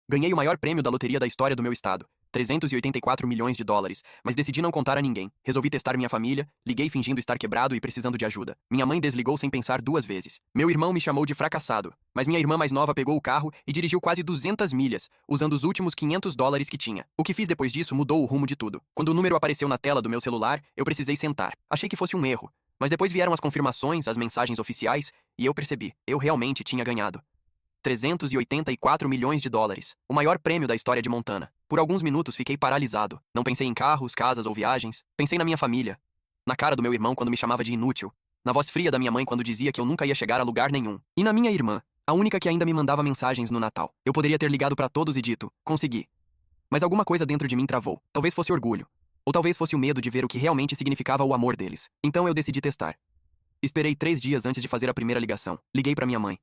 Ganhei o maior prêmio da loteria da história do meu estado, 384 milhões de dólares, mas decidi não contar a ninguém. Resolvi testar minha família, liguei fingindo estar quebrado e precisando de ajuda. Minha mãe desligou sem pensar 2 vezes. Meu irmão me chamou de fracassado, mas minha irmã mais nova pegou o carro e dirigiu quase 200 milhas, usando os últimos 500 dólares que tinha. O que fiz depois disso mudou o rumo de tudo. Quando o número apareceu na tela do meu celular, eu precisei sentar. Achei que fosse um erro, mas depois vieram as confirmações, as mensagens oficiais, e eu percebi, eu realmente tinha ganhado. 384 milhões de dólares, o maior prêmio da história de Montana. Por alguns minutos fiquei paralisado. Não pensei em carros, casas ou viagens. Pensei na minha família. Na cara do meu irmão quando me chamava de inútil. Na voz fria da minha mãe quando dizia que eu nunca ia chegar a lugar nenhum. E na minha irmã, a única que ainda me mandava mensagens no Natal. Eu poderia ter ligado pra todos e dito, consegui. Mas alguma coisa dentro de mim travou. Talvez fosse orgulho. Ou talvez fosse o medo de ver o que realmente significava o amor deles. Então eu decidi testar. Esperei 3 dias antes de fazer a primeira ligação. Liguei pra minha mãe.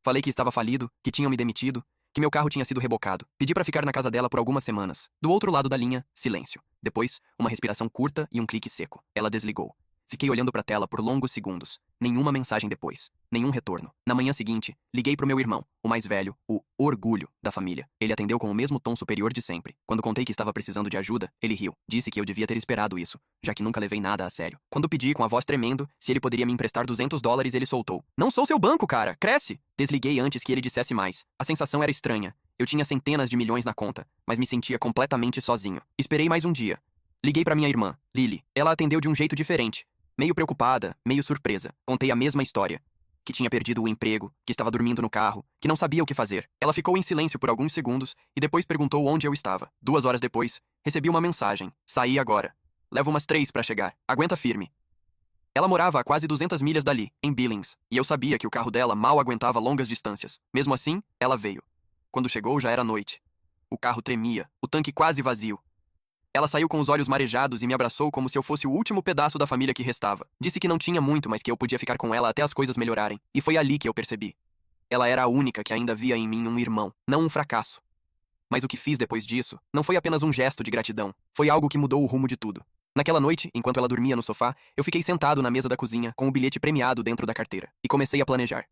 Falei que estava falido, que tinham me demitido, que meu carro tinha sido rebocado. Pedi pra ficar na casa dela por algumas semanas. Do outro lado da linha, silêncio. Depois, uma respiração curta e um clique seco. Ela desligou. Fiquei olhando pra tela por longos segundos. Nenhuma mensagem depois. Nenhum retorno. Na manhã seguinte, liguei pro meu irmão, o mais velho, o orgulho da família. Ele atendeu com o mesmo tom superior de sempre. Quando contei que estava precisando de ajuda, ele riu. Disse que eu devia ter esperado isso, já que nunca levei nada a sério. Quando pedi, com a voz tremendo, se ele poderia me emprestar 200 dólares, ele soltou. Não sou seu banco, cara! Cresce! Desliguei antes que ele dissesse mais. A sensação era estranha. Eu tinha centenas de milhões na conta, mas me sentia completamente sozinho. Esperei mais um dia. Liguei pra minha irmã, Lily. Ela atendeu de um jeito diferente. Meio preocupada, meio surpresa. Contei a mesma história. Que tinha perdido o emprego, que estava dormindo no carro, que não sabia o que fazer. Ela ficou em silêncio por alguns segundos e depois perguntou onde eu estava. 2 horas depois, recebi uma mensagem. Saí agora. Levo umas 3 pra chegar. Aguenta firme. Ela morava a quase 200 milhas dali, em Billings, e eu sabia que o carro dela mal aguentava longas distâncias. Mesmo assim, ela veio. Quando chegou, já era noite. O carro tremia, o tanque quase vazio. Ela saiu com os olhos marejados e me abraçou como se eu fosse o último pedaço da família que restava. Disse que não tinha muito, mas que eu podia ficar com ela até as coisas melhorarem. E foi ali que eu percebi. Ela era a única que ainda via em mim um irmão, não um fracasso. Mas o que fiz depois disso não foi apenas um gesto de gratidão. Foi algo que mudou o rumo de tudo. Naquela noite, enquanto ela dormia no sofá, eu fiquei sentado na mesa da cozinha com o bilhete premiado dentro da carteira. E comecei a planejar.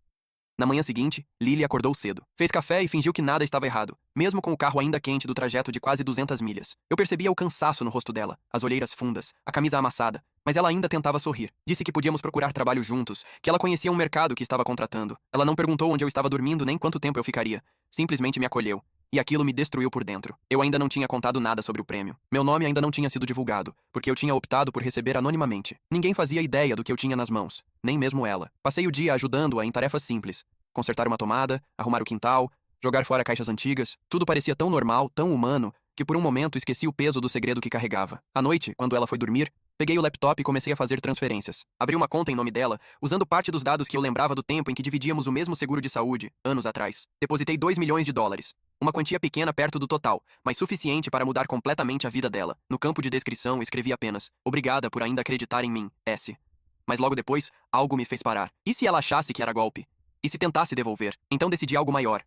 Na manhã seguinte, Lily acordou cedo. Fez café e fingiu que nada estava errado, mesmo com o carro ainda quente do trajeto de quase 200 milhas. Eu percebia o cansaço no rosto dela, as olheiras fundas, a camisa amassada, mas ela ainda tentava sorrir. Disse que podíamos procurar trabalho juntos, que ela conhecia um mercado que estava contratando. Ela não perguntou onde eu estava dormindo nem quanto tempo eu ficaria. Simplesmente me acolheu. E aquilo me destruiu por dentro. Eu ainda não tinha contado nada sobre o prêmio. Meu nome ainda não tinha sido divulgado, porque eu tinha optado por receber anonimamente. Ninguém fazia ideia do que eu tinha nas mãos, nem mesmo ela. Passei o dia ajudando-a em tarefas simples. Consertar uma tomada, arrumar o quintal, jogar fora caixas antigas. Tudo parecia tão normal, tão humano, que por um momento esqueci o peso do segredo que carregava. À noite, quando ela foi dormir, peguei o laptop e comecei a fazer transferências. Abri uma conta em nome dela, usando parte dos dados que eu lembrava do tempo em que dividíamos o mesmo seguro de saúde, anos atrás. Depositei 2 milhões de dólares. Uma quantia pequena perto do total, mas suficiente para mudar completamente a vida dela. No campo de descrição, escrevi apenas: obrigada por ainda acreditar em mim, S. Mas logo depois, algo me fez parar. E se ela achasse que era golpe? E se tentasse devolver? Então decidi algo maior.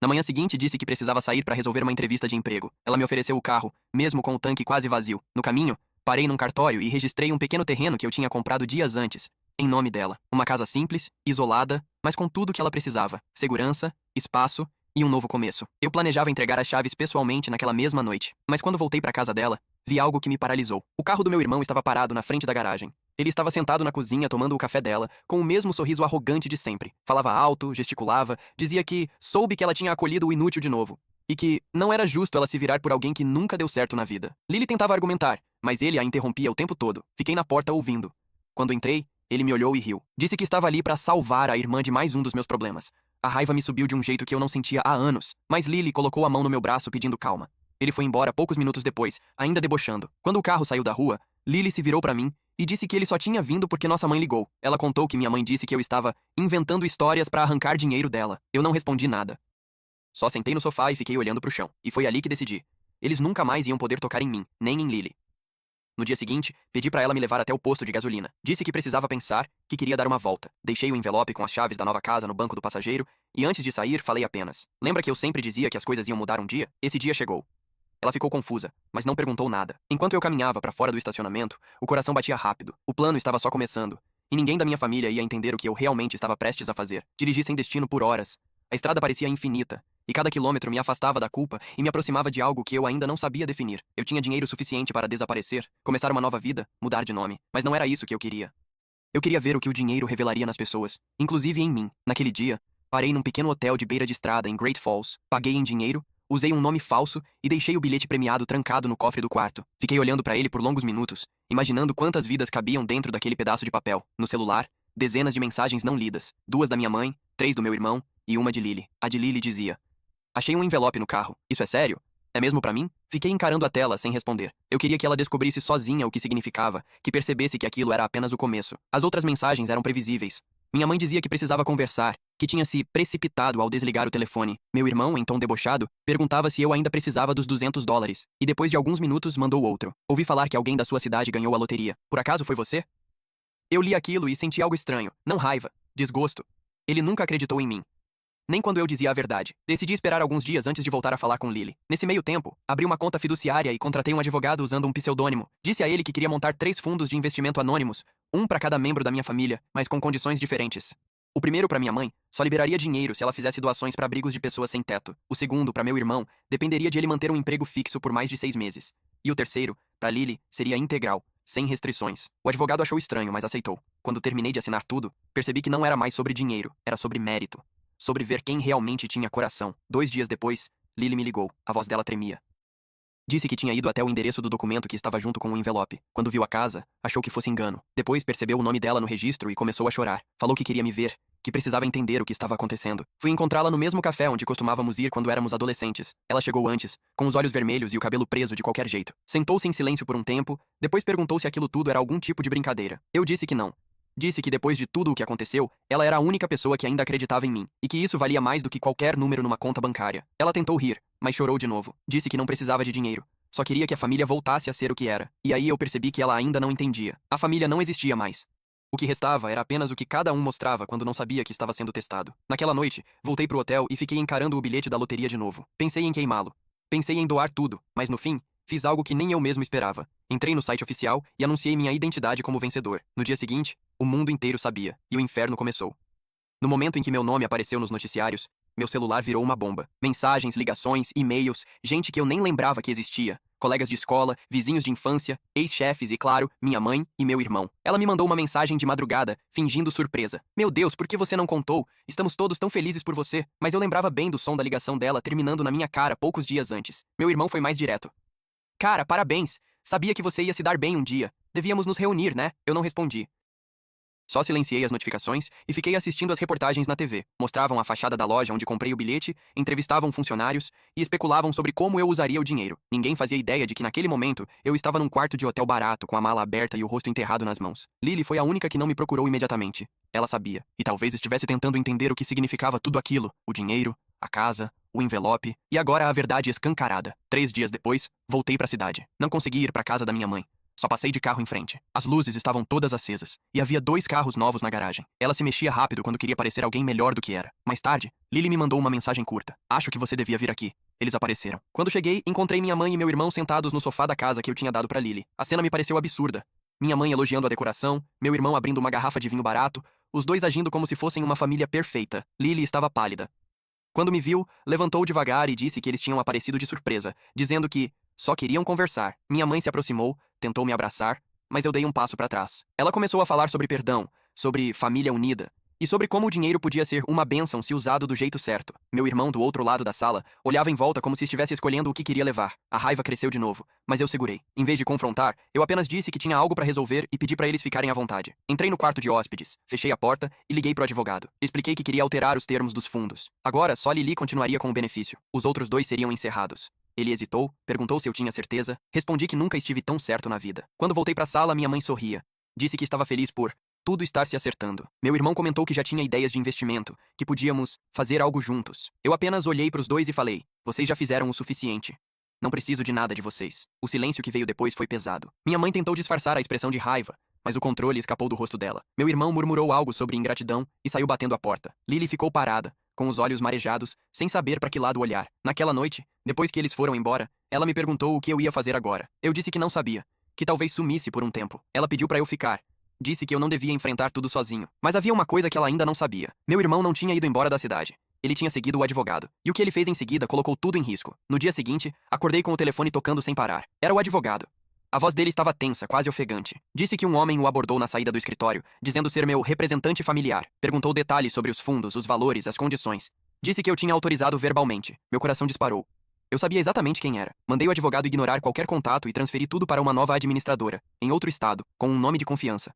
Na manhã seguinte, disse que precisava sair para resolver uma entrevista de emprego. Ela me ofereceu o carro, mesmo com o tanque quase vazio. No caminho, parei num cartório e registrei um pequeno terreno que eu tinha comprado dias antes, em nome dela. Uma casa simples, isolada, mas com tudo que ela precisava: segurança, espaço e um novo começo. Eu planejava entregar as chaves pessoalmente naquela mesma noite, mas quando voltei para casa dela, vi algo que me paralisou. O carro do meu irmão estava parado na frente da garagem. Ele estava sentado na cozinha tomando o café dela, com o mesmo sorriso arrogante de sempre. Falava alto, gesticulava, dizia que soube que ela tinha acolhido o inútil de novo. E que não era justo ela se virar por alguém que nunca deu certo na vida. Lily tentava argumentar, mas ele a interrompia o tempo todo. Fiquei na porta ouvindo. Quando entrei, ele me olhou e riu. Disse que estava ali para salvar a irmã de mais um dos meus problemas. A raiva me subiu de um jeito que eu não sentia há anos, mas Lily colocou a mão no meu braço pedindo calma. Ele foi embora poucos minutos depois, ainda debochando. Quando o carro saiu da rua, Lily se virou para mim e disse que ele só tinha vindo porque nossa mãe ligou. Ela contou que minha mãe disse que eu estava inventando histórias para arrancar dinheiro dela. Eu não respondi nada. Só sentei no sofá e fiquei olhando pro chão. E foi ali que decidi. Eles nunca mais iam poder tocar em mim, nem em Lily. No dia seguinte, pedi para ela me levar até o posto de gasolina. Disse que precisava pensar, que queria dar uma volta. Deixei o envelope com as chaves da nova casa no banco do passageiro e antes de sair, falei apenas: lembra que eu sempre dizia que as coisas iam mudar um dia? Esse dia chegou. Ela ficou confusa, mas não perguntou nada. Enquanto eu caminhava para fora do estacionamento, o coração batia rápido. O plano estava só começando, e ninguém da minha família ia entender o que eu realmente estava prestes a fazer. Dirigi sem destino por horas. A estrada parecia infinita, e cada quilômetro me afastava da culpa e me aproximava de algo que eu ainda não sabia definir. Eu tinha dinheiro suficiente para desaparecer, começar uma nova vida, mudar de nome, mas não era isso que eu queria. Eu queria ver o que o dinheiro revelaria nas pessoas, inclusive em mim. Naquele dia, parei num pequeno hotel de beira de estrada em Great Falls, paguei em dinheiro, usei um nome falso e deixei o bilhete premiado trancado no cofre do quarto. Fiquei olhando para ele por longos minutos, imaginando quantas vidas cabiam dentro daquele pedaço de papel. No celular, dezenas de mensagens não lidas, 2 da minha mãe, 3 do meu irmão e uma de Lily. A de Lily dizia: achei um envelope no carro. Isso é sério? É mesmo pra mim? Fiquei encarando a tela sem responder. Eu queria que ela descobrisse sozinha o que significava, que percebesse que aquilo era apenas o começo. As outras mensagens eram previsíveis. Minha mãe dizia que precisava conversar, que tinha se precipitado ao desligar o telefone. Meu irmão, em tom debochado, perguntava se eu ainda precisava dos $200, e depois de alguns minutos mandou outro. Ouvi falar que alguém da sua cidade ganhou a loteria. Por acaso foi você? Eu li aquilo e senti algo estranho, não raiva, desgosto. Ele nunca acreditou em mim. Nem quando eu dizia a verdade. Decidi esperar alguns dias antes de voltar a falar com Lily. Nesse meio tempo, abri uma conta fiduciária e contratei um advogado usando um pseudônimo. Disse a ele que queria montar 3 fundos de investimento anônimos, um para cada membro da minha família, mas com condições diferentes. O primeiro, para minha mãe, só liberaria dinheiro se ela fizesse doações para abrigos de pessoas sem teto. O segundo, para meu irmão, dependeria de ele manter um emprego fixo por mais de 6 meses. E o terceiro, para Lily, seria integral, sem restrições. O advogado achou estranho, mas aceitou. Quando terminei de assinar tudo, percebi que não era mais sobre dinheiro, era sobre mérito. Sobre ver quem realmente tinha coração. 2 dias depois, Lily me ligou. A voz dela tremia. Disse que tinha ido até o endereço do documento que estava junto com o envelope. Quando viu a casa, achou que fosse engano. Depois percebeu o nome dela no registro e começou a chorar. Falou que queria me ver, que precisava entender o que estava acontecendo. Fui encontrá-la no mesmo café onde costumávamos ir quando éramos adolescentes. Ela chegou antes, com os olhos vermelhos e o cabelo preso de qualquer jeito. Sentou-se em silêncio por um tempo, depois perguntou se aquilo tudo era algum tipo de brincadeira. Eu disse que não. Disse que depois de tudo o que aconteceu, ela era a única pessoa que ainda acreditava em mim, e que isso valia mais do que qualquer número numa conta bancária. Ela tentou rir, mas chorou de novo. Disse que não precisava de dinheiro. Só queria que a família voltasse a ser o que era. E aí eu percebi que ela ainda não entendia. A família não existia mais. O que restava era apenas o que cada um mostrava quando não sabia que estava sendo testado. Naquela noite, voltei pro hotel e fiquei encarando o bilhete da loteria de novo. Pensei em queimá-lo. Pensei em doar tudo, mas no fim, fiz algo que nem eu mesmo esperava. Entrei no site oficial e anunciei minha identidade como vencedor. No dia seguinte, o mundo inteiro sabia, e o inferno começou. No momento em que meu nome apareceu nos noticiários, meu celular virou uma bomba. Mensagens, ligações, e-mails, gente que eu nem lembrava que existia. Colegas de escola, vizinhos de infância, ex-chefes e, claro, minha mãe e meu irmão. Ela me mandou uma mensagem de madrugada, fingindo surpresa. Meu Deus, por que você não contou? Estamos todos tão felizes por você. Mas eu lembrava bem do som da ligação dela terminando na minha cara poucos dias antes. Meu irmão foi mais direto. Cara, parabéns. Sabia que você ia se dar bem um dia. Devíamos nos reunir, né? Eu não respondi. Só silenciei as notificações e fiquei assistindo as reportagens na TV. Mostravam a fachada da loja onde comprei o bilhete, entrevistavam funcionários e especulavam sobre como eu usaria o dinheiro. Ninguém fazia ideia de que naquele momento eu estava num quarto de hotel barato com a mala aberta e o rosto enterrado nas mãos. Lily foi a única que não me procurou imediatamente. Ela sabia, e talvez estivesse tentando entender o que significava tudo aquilo: o dinheiro, a casa, o envelope, e agora a verdade escancarada. 3 dias depois, voltei para a cidade. Não consegui ir para casa da minha mãe. Só passei de carro em frente. As luzes estavam todas acesas, e havia 2 carros novos na garagem. Ela se mexia rápido quando queria parecer alguém melhor do que era. Mais tarde, Lily me mandou uma mensagem curta. Acho que você devia vir aqui. Eles apareceram. Quando cheguei, encontrei minha mãe e meu irmão sentados no sofá da casa que eu tinha dado para Lily. A cena me pareceu absurda. Minha mãe elogiando a decoração, meu irmão abrindo uma garrafa de vinho barato, os dois agindo como se fossem uma família perfeita. Lily estava pálida. Quando me viu, levantou devagar e disse que eles tinham aparecido de surpresa, dizendo que só queriam conversar. Minha mãe se aproximou, tentou me abraçar, mas eu dei um passo para trás. Ela começou a falar sobre perdão, sobre família unida, e sobre como o dinheiro podia ser uma bênção se usado do jeito certo. Meu irmão, do outro lado da sala, olhava em volta como se estivesse escolhendo o que queria levar. A raiva cresceu de novo, mas eu segurei. Em vez de confrontar, eu apenas disse que tinha algo para resolver e pedi para eles ficarem à vontade. Entrei no quarto de hóspedes, fechei a porta e liguei pro advogado. Expliquei que queria alterar os termos dos fundos. Agora, só Lily continuaria com o benefício. Os outros 2 seriam encerrados. Ele hesitou, perguntou se eu tinha certeza. Respondi que nunca estive tão certo na vida. Quando voltei pra sala, minha mãe sorria. Disse que estava feliz por tudo estar se acertando. Meu irmão comentou que já tinha ideias de investimento, que podíamos fazer algo juntos. Eu apenas olhei pros 2 e falei: vocês já fizeram o suficiente. Não preciso de nada de vocês. O silêncio que veio depois foi pesado. Minha mãe tentou disfarçar a expressão de raiva, mas o controle escapou do rosto dela. Meu irmão murmurou algo sobre ingratidão e saiu batendo a porta. Lily ficou parada, com os olhos marejados, sem saber para que lado olhar. Naquela noite, depois que eles foram embora, ela me perguntou o que eu ia fazer agora. Eu disse que não sabia, que talvez sumisse por um tempo. Ela pediu para eu ficar. Disse que eu não devia enfrentar tudo sozinho. Mas havia uma coisa que ela ainda não sabia. Meu irmão não tinha ido embora da cidade. Ele tinha seguido o advogado. E o que ele fez em seguida colocou tudo em risco. No dia seguinte, acordei com o telefone tocando sem parar. Era o advogado. A voz dele estava tensa, quase ofegante. Disse que um homem o abordou na saída do escritório, dizendo ser meu representante familiar. Perguntou detalhes sobre os fundos, os valores, as condições. Disse que eu tinha autorizado verbalmente. Meu coração disparou. Eu sabia exatamente quem era. Mandei o advogado ignorar qualquer contato e transferi tudo para uma nova administradora, em outro estado, com um nome de confiança.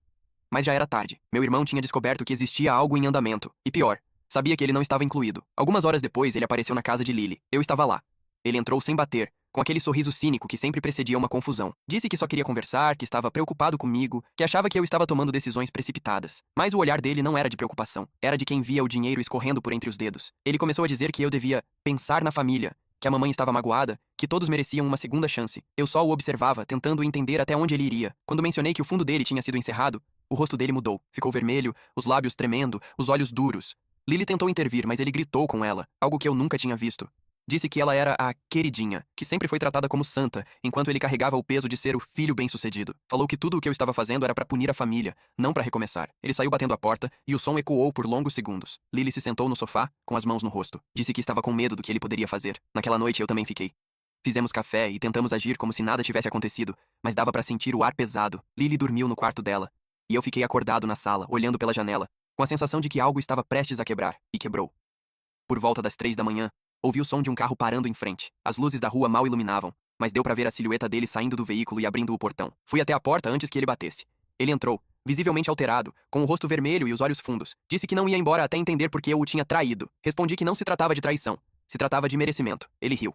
Mas já era tarde. Meu irmão tinha descoberto que existia algo em andamento. E pior, sabia que ele não estava incluído. Algumas horas depois, ele apareceu na casa de Lily. Eu estava lá. Ele entrou sem bater, com aquele sorriso cínico que sempre precedia uma confusão. Disse que só queria conversar, que estava preocupado comigo, que achava que eu estava tomando decisões precipitadas. Mas o olhar dele não era de preocupação. Era de quem via o dinheiro escorrendo por entre os dedos. Ele começou a dizer que eu devia pensar na família, que a mamãe estava magoada, que todos mereciam uma segunda chance. Eu só o observava, tentando entender até onde ele iria. Quando mencionei que o fundo dele tinha sido encerrado, o rosto dele mudou. Ficou vermelho, os lábios tremendo, os olhos duros. Lily tentou intervir, mas ele gritou com ela, algo que eu nunca tinha visto. Disse que ela era a queridinha, que sempre foi tratada como santa, enquanto ele carregava o peso de ser o filho bem-sucedido. Falou que tudo o que eu estava fazendo era para punir a família, não para recomeçar. Ele saiu batendo a porta e o som ecoou por longos segundos. Lily se sentou no sofá, com as mãos no rosto. Disse que estava com medo do que ele poderia fazer. Naquela noite eu também fiquei. Fizemos café e tentamos agir como se nada tivesse acontecido, mas dava para sentir o ar pesado. Lily dormiu no quarto dela, e eu fiquei acordado na sala, olhando pela janela, com a sensação de que algo estava prestes a quebrar, e quebrou. Por volta das 3 da manhã, ouvi o som de um carro parando em frente. As luzes da rua mal iluminavam, mas deu para ver a silhueta dele saindo do veículo e abrindo o portão. Fui até a porta antes que ele batesse. Ele entrou, visivelmente alterado, com o rosto vermelho e os olhos fundos. Disse que não ia embora até entender por que eu o tinha traído. Respondi que não se tratava de traição. Se tratava de merecimento. Ele riu.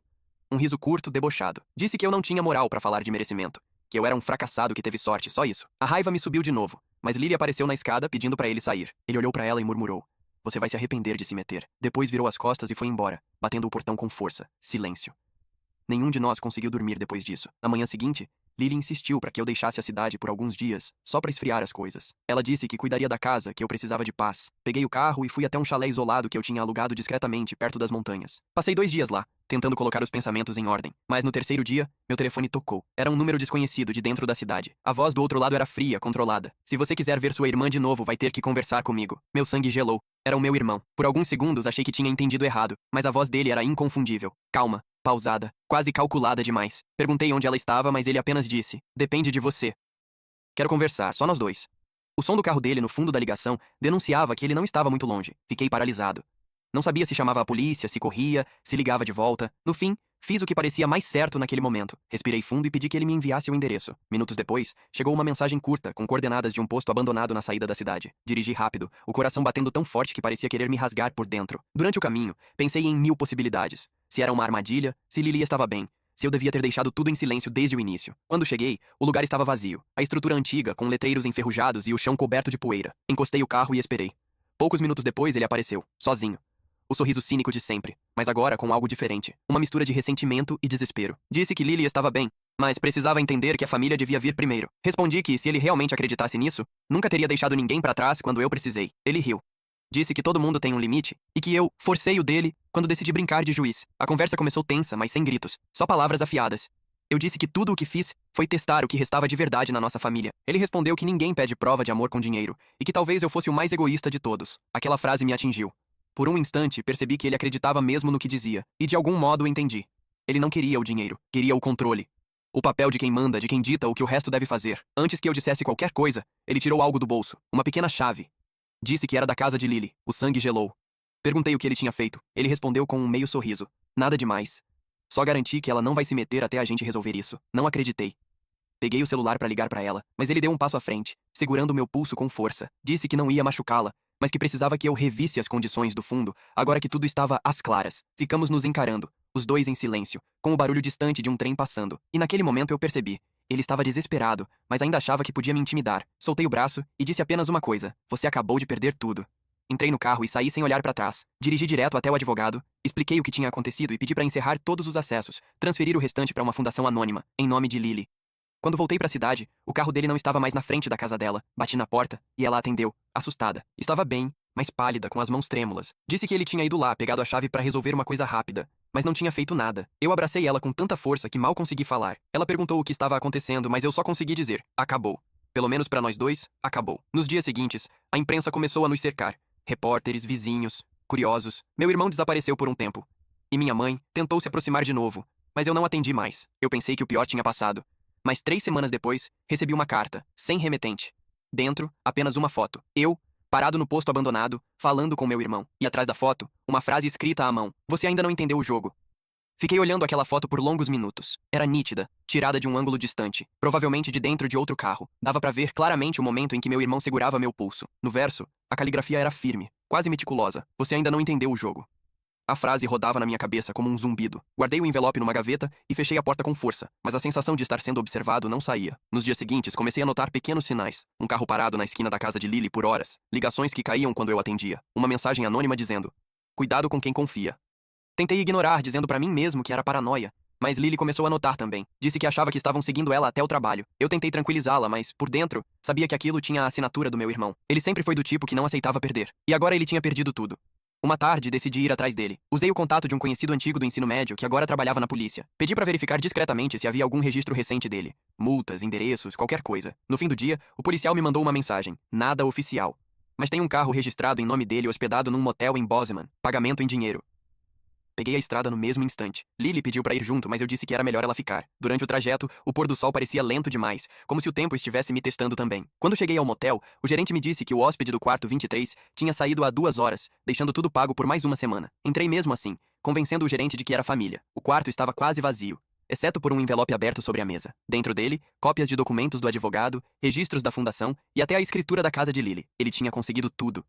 Um riso curto, debochado. Disse que eu não tinha moral para falar de merecimento. Que eu era um fracassado que teve sorte, só isso. A raiva me subiu de novo, mas Lily apareceu na escada pedindo para ele sair. Ele olhou para ela e murmurou: "Você vai se arrepender de se meter." Depois virou as costas e foi embora, batendo o portão com força. Silêncio. Nenhum de nós conseguiu dormir depois disso. Na manhã seguinte, Lily insistiu para que eu deixasse a cidade por alguns dias, só para esfriar as coisas. Ela disse que cuidaria da casa, que eu precisava de paz. Peguei o carro e fui até um chalé isolado que eu tinha alugado discretamente perto das montanhas. Passei 2 dias lá, tentando colocar os pensamentos em ordem. Mas no terceiro dia, meu telefone tocou. Era um número desconhecido de dentro da cidade. A voz do outro lado era fria, controlada. "Se você quiser ver sua irmã de novo, vai ter que conversar comigo." Meu sangue gelou. Era o meu irmão. Por alguns segundos achei que tinha entendido errado, mas a voz dele era inconfundível. Calma, pausada, quase calculada demais. Perguntei onde ela estava, mas ele apenas disse: "Depende de você." "Quero conversar, só nós dois." O som do carro dele no fundo da ligação denunciava que ele não estava muito longe. Fiquei paralisado. Não sabia se chamava a polícia, se corria, se ligava de volta. No fim, fiz o que parecia mais certo naquele momento. Respirei fundo e pedi que ele me enviasse o endereço. Minutos depois, chegou uma mensagem curta, com coordenadas de um posto abandonado na saída da cidade. Dirigi rápido, o coração batendo tão forte que parecia querer me rasgar por dentro. Durante o caminho, pensei em 1000 possibilidades. Se era uma armadilha, se Lily estava bem, se eu devia ter deixado tudo em silêncio desde o início. Quando cheguei, o lugar estava vazio. A estrutura antiga, com letreiros enferrujados e o chão coberto de poeira. Encostei o carro e esperei. Poucos minutos depois, ele apareceu, sozinho. O sorriso cínico de sempre, mas agora com algo diferente. Uma mistura de ressentimento e desespero. Disse que Lily estava bem, mas precisava entender que a família devia vir primeiro. Respondi que, se ele realmente acreditasse nisso, nunca teria deixado ninguém para trás quando eu precisei. Ele riu. Disse que todo mundo tem um limite, e que eu forcei o dele quando decidi brincar de juiz. A conversa começou tensa, mas sem gritos. Só palavras afiadas. Eu disse que tudo o que fiz foi testar o que restava de verdade na nossa família. Ele respondeu que ninguém pede prova de amor com dinheiro, e que talvez eu fosse o mais egoísta de todos. Aquela frase me atingiu. Por um instante, percebi que ele acreditava mesmo no que dizia, e de algum modo entendi. Ele não queria o dinheiro, queria o controle. O papel de quem manda, de quem dita o que o resto deve fazer. Antes que eu dissesse qualquer coisa, ele tirou algo do bolso, uma pequena chave. Disse que era da casa de Lily. O sangue gelou. Perguntei o que ele tinha feito. Ele respondeu com um meio sorriso. Nada demais. Só garanti que ela não vai se meter até a gente resolver isso. Não acreditei. Peguei o celular para ligar para ela, mas ele deu um passo à frente, segurando meu pulso com força. Disse que não ia machucá-la, mas que precisava que eu revisse as condições do fundo, agora que tudo estava às claras. Ficamos nos encarando, os dois em silêncio, com o barulho distante de um trem passando. E naquele momento eu percebi. Ele estava desesperado, mas ainda achava que podia me intimidar. Soltei o braço e disse apenas uma coisa: "Você acabou de perder tudo." Entrei no carro e saí sem olhar para trás. Dirigi direto até o advogado, expliquei o que tinha acontecido e pedi para encerrar todos os acessos, transferir o restante para uma fundação anônima, em nome de Lily. Quando voltei para a cidade, o carro dele não estava mais na frente da casa dela. Bati na porta e ela atendeu, assustada. Estava bem, mas pálida, com as mãos trêmulas. Disse que ele tinha ido lá, pegado a chave para resolver uma coisa rápida, mas não tinha feito nada. Eu abracei ela com tanta força que mal consegui falar. Ela perguntou o que estava acontecendo, mas eu só consegui dizer: "Acabou." Pelo menos para nós dois, acabou. Nos dias seguintes, a imprensa começou a nos cercar. Repórteres, vizinhos, curiosos, meu irmão desapareceu por um tempo. E minha mãe tentou se aproximar de novo, mas eu não atendi mais. Eu pensei que o pior tinha passado. Mas 3 semanas depois, recebi uma carta, sem remetente. Dentro, apenas uma foto. Eu, parado no posto abandonado, falando com meu irmão. E atrás da foto, uma frase escrita à mão. Você ainda não entendeu o jogo. Fiquei olhando aquela foto por longos minutos. Era nítida, tirada de um ângulo distante, provavelmente de dentro de outro carro. Dava pra ver claramente o momento em que meu irmão segurava meu pulso. No verso, a caligrafia era firme, quase meticulosa. Você ainda não entendeu o jogo. A frase rodava na minha cabeça como um zumbido. Guardei o envelope numa gaveta e fechei a porta com força, mas a sensação de estar sendo observado não saía. Nos dias seguintes, comecei a notar pequenos sinais. Um carro parado na esquina da casa de Lily por horas. Ligações que caíam quando eu atendia. Uma mensagem anônima dizendo: cuidado com quem confia. Tentei ignorar, dizendo pra mim mesmo que era paranoia. Mas Lily começou a notar também. Disse que achava que estavam seguindo ela até o trabalho. Eu tentei tranquilizá-la, mas, por dentro, sabia que aquilo tinha a assinatura do meu irmão. Ele sempre foi do tipo que não aceitava perder. E agora ele tinha perdido tudo. Uma tarde, decidi ir atrás dele. Usei o contato de um conhecido antigo do ensino médio que agora trabalhava na polícia. Pedi pra verificar discretamente se havia algum registro recente dele. Multas, endereços, qualquer coisa. No fim do dia, o policial me mandou uma mensagem. Nada oficial. Mas tem um carro registrado em nome dele hospedado num motel em Bozeman. Pagamento em dinheiro. Peguei a estrada no mesmo instante. Lily pediu pra ir junto, mas eu disse que era melhor ela ficar. Durante o trajeto, o pôr do sol parecia lento demais, como se o tempo estivesse me testando também. Quando cheguei ao motel, o gerente me disse que o hóspede do quarto 23 tinha saído há 2 horas, deixando tudo pago por mais uma semana. Entrei mesmo assim, convencendo o gerente de que era família. O quarto estava quase vazio, exceto por um envelope aberto sobre a mesa. Dentro dele, cópias de documentos do advogado, registros da fundação e até a escritura da casa de Lily. Ele tinha conseguido tudo.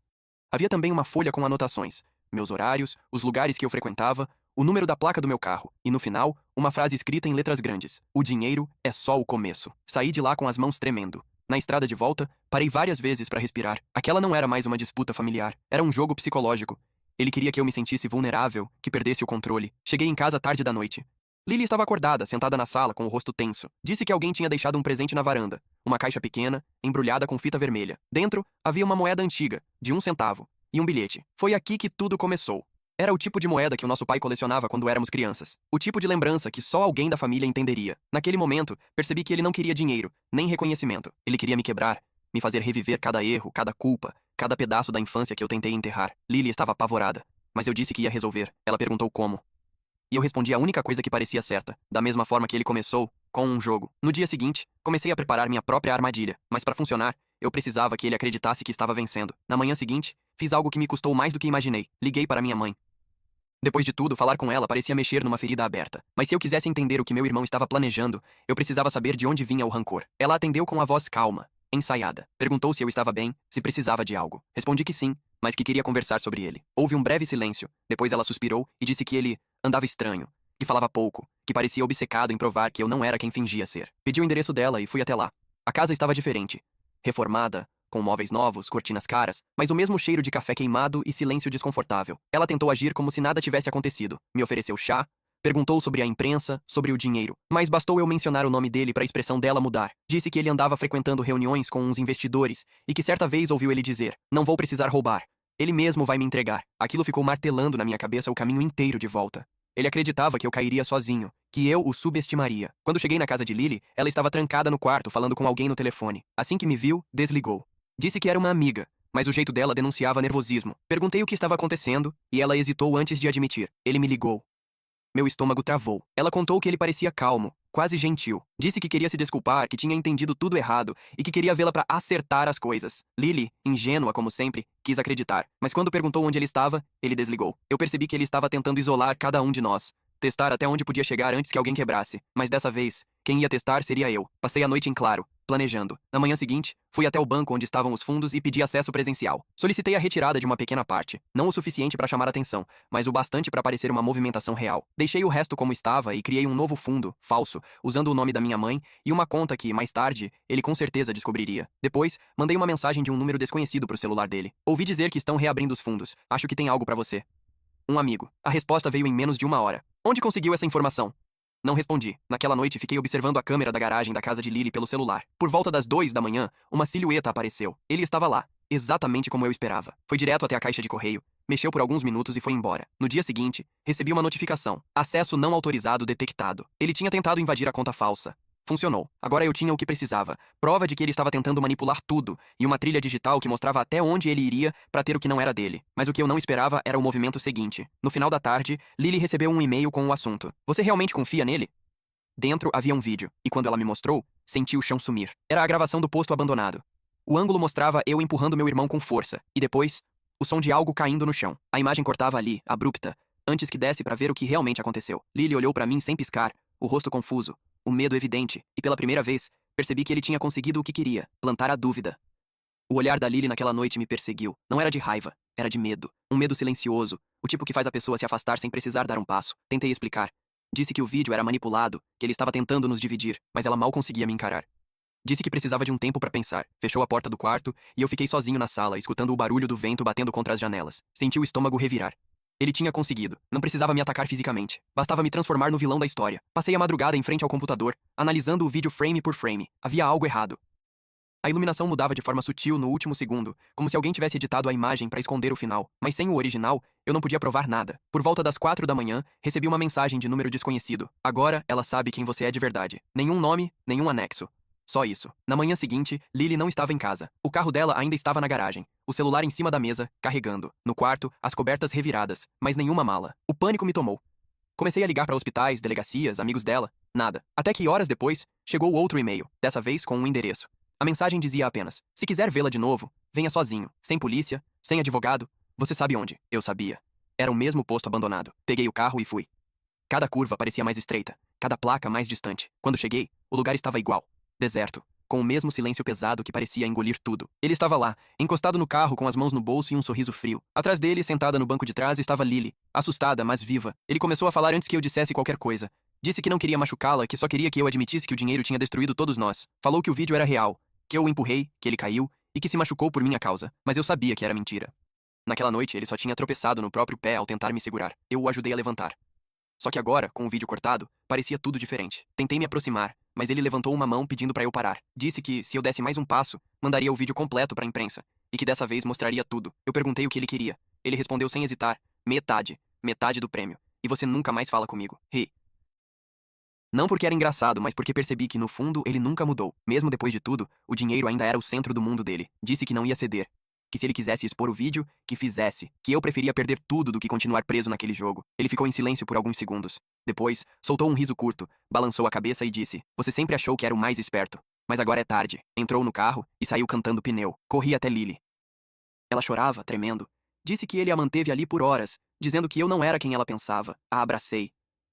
Havia também uma folha com anotações. Meus horários, os lugares que eu frequentava, o número da placa do meu carro e, no final, uma frase escrita em letras grandes. O dinheiro é só o começo. Saí de lá com as mãos tremendo. Na estrada de volta, parei várias vezes para respirar. Aquela não era mais uma disputa familiar. Era um jogo psicológico. Ele queria que eu me sentisse vulnerável, que perdesse o controle. Cheguei em casa tarde da noite. Lily estava acordada, sentada na sala, com o rosto tenso. Disse que alguém tinha deixado um presente na varanda. Uma caixa pequena, embrulhada com fita vermelha. Dentro, havia uma moeda antiga, de 1 centavo. E um bilhete. Foi aqui que tudo começou. Era o tipo de moeda que o nosso pai colecionava quando éramos crianças. O tipo de lembrança que só alguém da família entenderia. Naquele momento, percebi que ele não queria dinheiro, nem reconhecimento. Ele queria me quebrar, me fazer reviver cada erro, cada culpa, cada pedaço da infância que eu tentei enterrar. Lily estava apavorada, mas eu disse que ia resolver. Ela perguntou como. E eu respondi a única coisa que parecia certa, da mesma forma que ele começou, com um jogo. No dia seguinte, comecei a preparar minha própria armadilha, mas para funcionar, eu precisava que ele acreditasse que estava vencendo. Na manhã seguinte, fiz algo que me custou mais do que imaginei. Liguei para minha mãe. Depois de tudo, falar com ela parecia mexer numa ferida aberta. Mas se eu quisesse entender o que meu irmão estava planejando, eu precisava saber de onde vinha o rancor. Ela atendeu com a voz calma, ensaiada. Perguntou se eu estava bem, se precisava de algo. Respondi que sim, mas que queria conversar sobre ele. Houve um breve silêncio. Depois ela suspirou e disse que ele andava estranho, que falava pouco, que parecia obcecado em provar que eu não era quem fingia ser. Pedi o endereço dela e fui até lá. A casa estava diferente. Reformada, com móveis novos, cortinas caras, mas o mesmo cheiro de café queimado e silêncio desconfortável. Ela tentou agir como se nada tivesse acontecido. Me ofereceu chá, perguntou sobre a imprensa, sobre o dinheiro. Mas bastou eu mencionar o nome dele para a expressão dela mudar. Disse que ele andava frequentando reuniões com uns investidores e que certa vez ouviu ele dizer: não vou precisar roubar. Ele mesmo vai me entregar. Aquilo ficou martelando na minha cabeça o caminho inteiro de volta. Ele acreditava que eu cairia sozinho, que eu o subestimaria. Quando cheguei na casa de Lily, ela estava trancada no quarto falando com alguém no telefone. Assim que me viu, desligou. Disse que era uma amiga, mas o jeito dela denunciava nervosismo. Perguntei o que estava acontecendo, e ela hesitou antes de admitir. Ele me ligou. Meu estômago travou. Ela contou que ele parecia calmo, quase gentil. Disse que queria se desculpar, que tinha entendido tudo errado e que queria vê-la para acertar as coisas. Lily, ingênua como sempre, quis acreditar. Mas quando perguntou onde ele estava, ele desligou. Eu percebi que ele estava tentando isolar cada um de nós. Testar até onde podia chegar antes que alguém quebrasse. Mas dessa vez, quem ia testar seria eu. Passei a noite em claro, planejando. Na manhã seguinte, fui até o banco onde estavam os fundos e pedi acesso presencial. Solicitei a retirada de uma pequena parte, não o suficiente para chamar atenção, mas o bastante para parecer uma movimentação real. Deixei o resto como estava e criei um novo fundo, falso, usando o nome da minha mãe e uma conta que, mais tarde, ele com certeza descobriria. Depois, mandei uma mensagem de um número desconhecido pro celular dele. Ouvi dizer que estão reabrindo os fundos. Acho que tem algo para você. Um amigo. A resposta veio em menos de 1 hora. Onde conseguiu essa informação? Não respondi. Naquela noite, fiquei observando a câmera da garagem da casa de Lily pelo celular. Por volta das 2 da manhã, uma silhueta apareceu. Ele estava lá, exatamente como eu esperava. Foi direto até a caixa de correio, mexeu por alguns minutos e foi embora. No dia seguinte, recebi uma notificação. Acesso não autorizado detectado. Ele tinha tentado invadir a conta falsa. Funcionou. Agora eu tinha o que precisava. Prova de que ele estava tentando manipular tudo, e uma trilha digital que mostrava até onde ele iria para ter o que não era dele. Mas o que eu não esperava era o movimento seguinte. No final da tarde, Lily recebeu um e-mail com o assunto. Você realmente confia nele? Dentro havia um vídeo, e quando ela me mostrou, senti o chão sumir. Era a gravação do posto abandonado. O ângulo mostrava eu empurrando meu irmão com força, e depois, o som de algo caindo no chão. A imagem cortava ali, abrupta, antes que desse para ver o que realmente aconteceu. Lily olhou para mim sem piscar, o rosto confuso, o medo evidente, e pela primeira vez, percebi que ele tinha conseguido o que queria, plantar a dúvida. O olhar da Lily naquela noite me perseguiu. Não era de raiva, era de medo. Um medo silencioso, o tipo que faz a pessoa se afastar sem precisar dar um passo. Tentei explicar. Disse que o vídeo era manipulado, que ele estava tentando nos dividir, mas ela mal conseguia me encarar. Disse que precisava de um tempo para pensar. Fechou a porta do quarto e eu fiquei sozinho na sala, escutando o barulho do vento batendo contra as janelas. Senti o estômago revirar. Ele tinha conseguido. Não precisava me atacar fisicamente. Bastava me transformar no vilão da história. Passei a madrugada em frente ao computador, analisando o vídeo frame por frame. Havia algo errado. A iluminação mudava de forma sutil no último segundo, como se alguém tivesse editado a imagem para esconder o final. Mas sem o original, eu não podia provar nada. Por volta das 4 da manhã, recebi uma mensagem de número desconhecido. Agora, ela sabe quem você é de verdade. Nenhum nome, nenhum anexo. Só isso. Na manhã seguinte, Lily não estava em casa. O carro dela ainda estava na garagem. O celular em cima da mesa, carregando. No quarto, as cobertas reviradas, mas nenhuma mala. O pânico me tomou. Comecei a ligar para hospitais, delegacias, amigos dela. Nada. Até que horas depois, chegou outro e-mail, dessa vez com um endereço. A mensagem dizia apenas: se quiser vê-la de novo, venha sozinho, sem polícia, sem advogado. Você sabe onde? Eu sabia. Era o mesmo posto abandonado. Peguei o carro e fui. Cada curva parecia mais estreita, cada placa mais distante. Quando cheguei, o lugar estava igual. Deserto, com o mesmo silêncio pesado que parecia engolir tudo. Ele estava lá, encostado no carro com as mãos no bolso e um sorriso frio. Atrás dele, sentada no banco de trás, estava Lily, assustada, mas viva. Ele começou a falar antes que eu dissesse qualquer coisa. Disse que não queria machucá-la, que só queria que eu admitisse que o dinheiro tinha destruído todos nós. Falou que o vídeo era real, que eu o empurrei, que ele caiu e que se machucou por minha causa. Mas eu sabia que era mentira. Naquela noite, ele só tinha tropeçado no próprio pé ao tentar me segurar. Eu o ajudei a levantar. Só que agora, com o vídeo cortado, parecia tudo diferente. Tentei me aproximar, mas ele levantou uma mão pedindo para eu parar. Disse que, se eu desse mais um passo, mandaria o vídeo completo para a imprensa, e que dessa vez mostraria tudo. Eu perguntei o que ele queria. Ele respondeu sem hesitar: metade. Metade do prêmio. E você nunca mais fala comigo. Ri. Não porque era engraçado, mas porque percebi que, no fundo, ele nunca mudou. Mesmo depois de tudo, o dinheiro ainda era o centro do mundo dele. Disse que não ia ceder. Que se ele quisesse expor o vídeo, que fizesse. Que eu preferia perder tudo do que continuar preso naquele jogo. Ele ficou em silêncio por alguns segundos. Depois, soltou um riso curto, balançou a cabeça e disse: você sempre achou que era o mais esperto. Mas agora é tarde. Entrou no carro e saiu cantando pneu. Corri até Lily. Ela chorava, tremendo. Disse que ele a manteve ali por horas, dizendo que eu não era quem ela pensava. A abracei.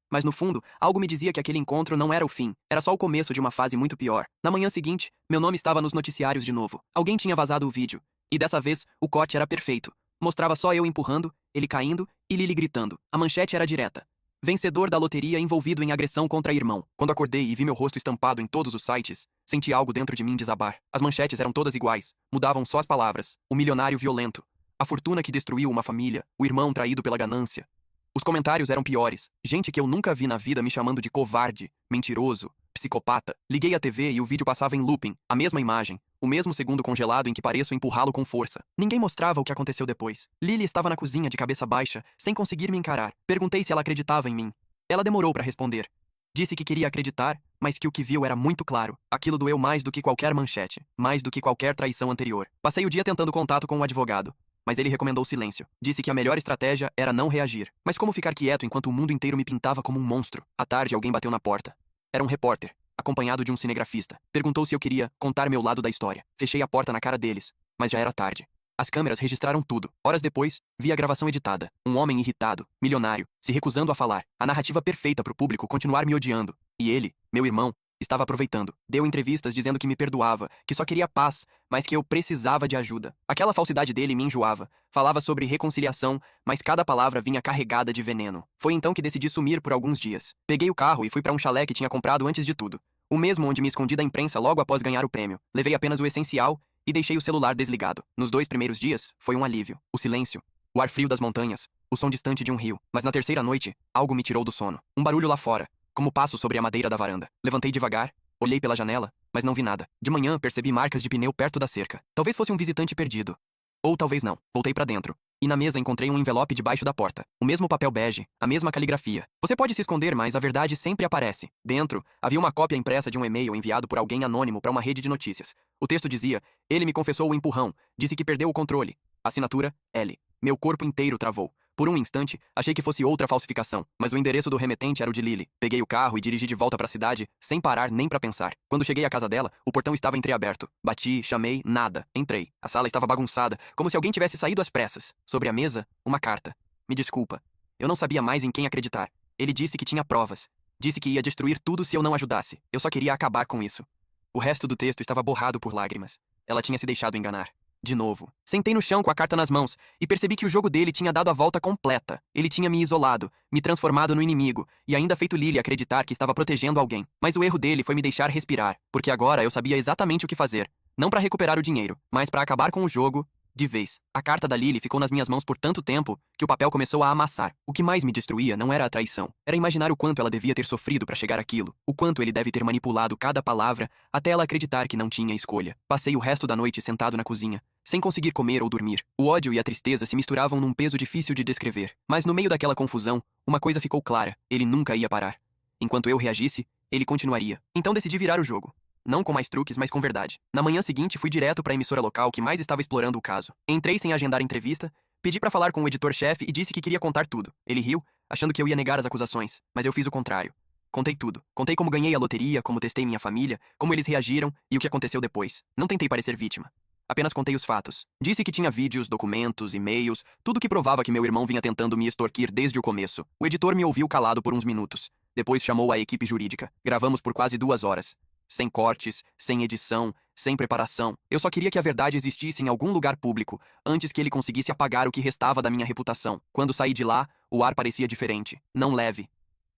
Mas no fundo, algo me dizia que aquele encontro não era o fim, era só o começo de uma fase muito pior. Na manhã seguinte, meu nome estava nos noticiários de novo. Alguém tinha vazado o vídeo. E dessa vez, o corte era perfeito. Mostrava só eu empurrando, ele caindo e Lily gritando. A manchete era direta: vencedor da loteria envolvido em agressão contra irmão. Quando acordei e vi meu rosto estampado em todos os sites, senti algo dentro de mim desabar. As manchetes eram todas iguais, mudavam só as palavras. O milionário violento, a fortuna que destruiu uma família, o irmão traído pela ganância. Os comentários eram piores. Gente que eu nunca vi na vida me chamando de covarde, mentiroso, psicopata. Liguei a TV e o vídeo passava em looping, a mesma imagem, o mesmo segundo congelado em que pareço empurrá-lo com força. Ninguém mostrava o que aconteceu depois. Lily estava na cozinha de cabeça baixa, sem conseguir me encarar. Perguntei se ela acreditava em mim. Ela demorou para responder. Disse que queria acreditar, mas que o que viu era muito claro. Aquilo doeu mais do que qualquer manchete, mais do que qualquer traição anterior. Passei o dia tentando contato com o advogado, mas ele recomendou silêncio. Disse que a melhor estratégia era não reagir. Mas como ficar quieto enquanto o mundo inteiro me pintava como um monstro? À tarde, alguém bateu na porta. Era um repórter, acompanhado de um cinegrafista. Perguntou se eu queria contar meu lado da história. Fechei a porta na cara deles, mas já era tarde. As câmeras registraram tudo. Horas depois, vi a gravação editada. Um homem irritado, milionário, se recusando a falar. A narrativa perfeita para o público continuar me odiando. E ele, meu irmão, estava aproveitando. Deu entrevistas dizendo que me perdoava, que só queria paz, mas que eu precisava de ajuda. Aquela falsidade dele me enjoava. Falava sobre reconciliação, mas cada palavra vinha carregada de veneno. Foi então que decidi sumir por alguns dias. Peguei o carro e fui para um chalé que tinha comprado antes de tudo. O mesmo onde me escondi da imprensa logo após ganhar o prêmio. Levei apenas o essencial e deixei o celular desligado. Nos 2 primeiros dias, foi um alívio. O silêncio, o ar frio das montanhas, o som distante de um rio. Mas na terceira noite, algo me tirou do sono. Um barulho lá fora, como passo sobre a madeira da varanda. Levantei devagar, olhei pela janela, mas não vi nada. De manhã, percebi marcas de pneu perto da cerca. Talvez fosse um visitante perdido. Ou talvez não. Voltei para dentro. E na mesa encontrei um envelope debaixo da porta. O mesmo papel bege, a mesma caligrafia. Você pode se esconder, mas a verdade sempre aparece. Dentro, havia uma cópia impressa de um e-mail enviado por alguém anônimo para uma rede de notícias. O texto dizia: ele me confessou o empurrão, disse que perdeu o controle. Assinatura: L. Meu corpo inteiro travou. Por um instante, achei que fosse outra falsificação, mas o endereço do remetente era o de Lily. Peguei o carro e dirigi de volta para a cidade, sem parar nem para pensar. Quando cheguei à casa dela, o portão estava entreaberto. Bati, chamei, nada. Entrei. A sala estava bagunçada, como se alguém tivesse saído às pressas. Sobre a mesa, uma carta. Me desculpa. Eu não sabia mais em quem acreditar. Ele disse que tinha provas. Disse que ia destruir tudo se eu não ajudasse. Eu só queria acabar com isso. O resto do texto estava borrado por lágrimas. Ela tinha se deixado enganar. De novo. Sentei no chão com a carta nas mãos e percebi que o jogo dele tinha dado a volta completa. Ele tinha me isolado, me transformado no inimigo e ainda feito Lily acreditar que estava protegendo alguém. Mas o erro dele foi me deixar respirar, porque agora eu sabia exatamente o que fazer. Não para recuperar o dinheiro, mas para acabar com o jogo de vez. A carta da Lily ficou nas minhas mãos por tanto tempo que o papel começou a amassar. O que mais me destruía não era a traição. Era imaginar o quanto ela devia ter sofrido para chegar àquilo. O quanto ele deve ter manipulado cada palavra até ela acreditar que não tinha escolha. Passei o resto da noite sentado na cozinha, sem conseguir comer ou dormir. O ódio e a tristeza se misturavam num peso difícil de descrever. Mas no meio daquela confusão, uma coisa ficou clara. Ele nunca ia parar. Enquanto eu reagisse, ele continuaria. Então decidi virar o jogo. Não com mais truques, mas com verdade. Na manhã seguinte, fui direto para a emissora local que mais estava explorando o caso. Entrei sem agendar entrevista, pedi para falar com o editor-chefe e disse que queria contar tudo. Ele riu, achando que eu ia negar as acusações, mas eu fiz o contrário. Contei tudo. Contei como ganhei a loteria, como testei minha família, como eles reagiram e o que aconteceu depois. Não tentei parecer vítima. Apenas contei os fatos. Disse que tinha vídeos, documentos, e-mails, tudo que provava que meu irmão vinha tentando me extorquir desde o começo. O editor me ouviu calado por uns minutos. Depois chamou a equipe jurídica. Gravamos por quase 2 horas. Sem cortes, sem edição, sem preparação. Eu só queria que a verdade existisse em algum lugar público, antes que ele conseguisse apagar o que restava da minha reputação. Quando saí de lá, o ar parecia diferente. Não leve,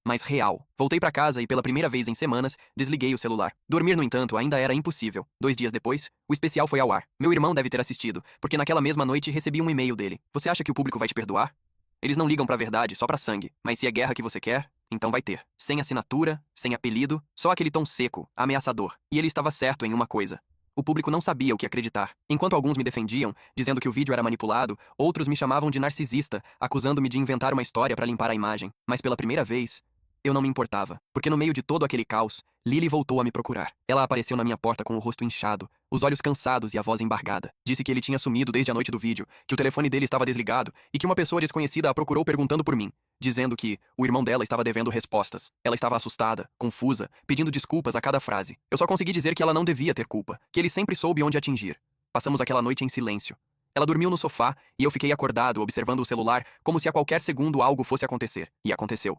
mas real. Voltei para casa e pela primeira vez em semanas, desliguei o celular. Dormir, no entanto, ainda era impossível. 2 dias depois, o especial foi ao ar. Meu irmão deve ter assistido, porque naquela mesma noite recebi um e-mail dele. Você acha que o público vai te perdoar? Eles não ligam pra verdade, só pra sangue. Mas se é guerra que você quer, então vai ter. Sem assinatura, sem apelido, só aquele tom seco, ameaçador. E ele estava certo em uma coisa. O público não sabia o que acreditar. Enquanto alguns me defendiam, dizendo que o vídeo era manipulado, outros me chamavam de narcisista, acusando-me de inventar uma história para limpar a imagem. Mas pela primeira vez, eu não me importava, porque no meio de todo aquele caos, Lily voltou a me procurar. Ela apareceu na minha porta com o rosto inchado, os olhos cansados e a voz embargada. Disse que ele tinha sumido desde a noite do vídeo, que o telefone dele estava desligado e que uma pessoa desconhecida a procurou perguntando por mim, dizendo que o irmão dela estava devendo respostas. Ela estava assustada, confusa, pedindo desculpas a cada frase. Eu só consegui dizer que ela não devia ter culpa, que ele sempre soube onde atingir. Passamos aquela noite em silêncio. Ela dormiu no sofá e eu fiquei acordado, observando o celular, como se a qualquer segundo algo fosse acontecer. E aconteceu.